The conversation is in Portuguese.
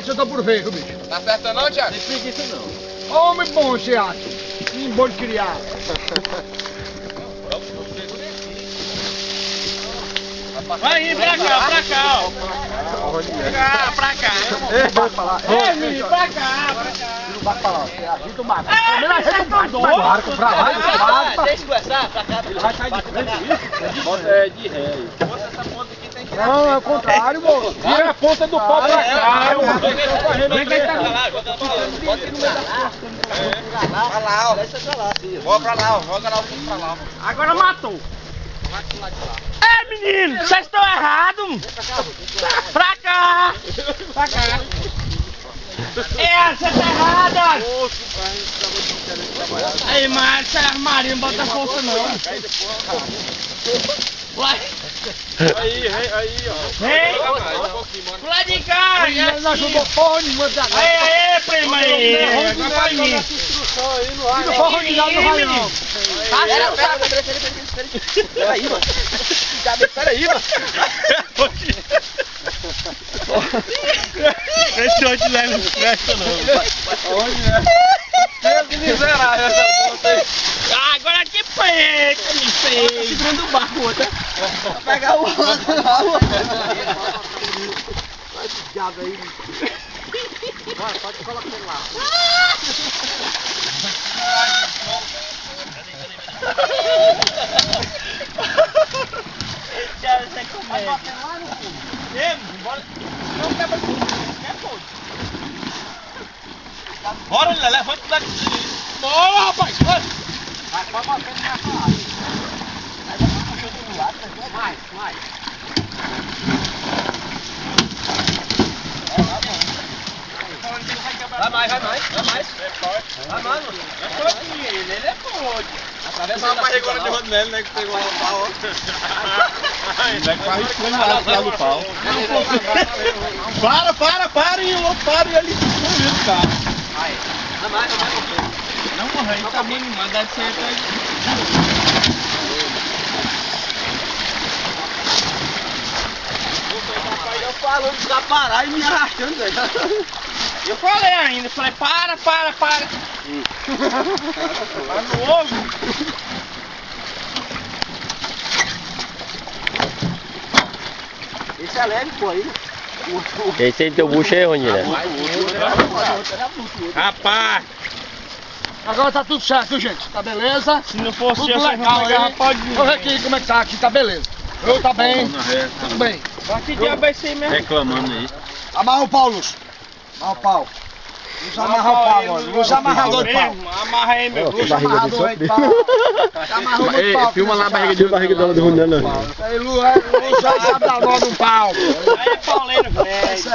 acha, eu tô por ver, viu, bicho? Tá acertando não, Thiago? Não tem preguiça não. Homem bom, você acha? Que bom de criar. Vai pra cá, ó. Pra cá. Vai falar. Ei, menino, pra cá. Não vai falar, você agita o mato. Primeiro ajeita o mato, vai pra lá, Deixa eu conversar, pra cá. Ele vai sair de frente disso? É de ré aí. Essa ponta aqui tem que... Não, é o contrário, moço. Tira a ponta do pau pra cá, mano. Vem cá, tá lá, joga a bola. Bota no meio da costa. Pra lá, ó. Bora pra lá, ó. Joga lá o fundo pra lá. Agora matou. É, menino, vocês estão errados. Pra cá. Pra cá. É, você tá errada. Aí, Mário, você é armário, não bota força não. Vai. Aí, ó. Vem. Pro lado de cá. Não ajudou porra nenhuma da gata. Aí, prima aí. Agora vai mim. Não porra nenhuma, não vai não. Peraí, mano. Peraí, mano. Esse hoje não é festa não. Onde é? Deus miserável essa ponta aí. Agora que pega, me fez. Segurando o barco, outra. Vai pegar o outro. Vai esse diabo aí. Vai, pode colocar ele lá. Vai bater lá no fundo. Bora. Não quebra tudo. Quer pode. Bora, Lelé, levanta daqui. Bora, rapaz. Vai, pode bater na minha cara. Vai bater no outro lado. Mais. Vai mais. Vai mais, mano. Ele é pode. Essa rapaz agora de Rodnelli, né? Que pegou o pau, ó. Vai quase escrevado atrás do pau. Para e o outro para e ele subiu do carro. Vai mais. Não morreu, ele tá bem animado, deve ser até... Eu falando pra parar e me arrastando, velho. Eu falei ainda, falei para. Para no ovo. Esse é leve, pô, aí. Esse aí teu bucho é onde, né? Rapaz, Agora tá tudo certo, gente. Tá beleza? se não fosse Tudo eu, vocês legal não pegavam, aí. pode vir. Vamos ver aqui como é que tá aqui, tá beleza. Eu tá bem. Tudo bem. Mas que diabo é esse aí mesmo? Reclamando aí. Amarra o pau, Lúcio. Amarra o pau. Lúcio amarra o pau agora. Lúcio amarrador de pau. Amarra aí, meu. Lúcio amarrador de pau. Amarrou muito pau. Filma lá a barriga dela do Rondano. Aí, Lúcio aí sabe dar nó no pau. Aí é pauleiro, velho. Isso é.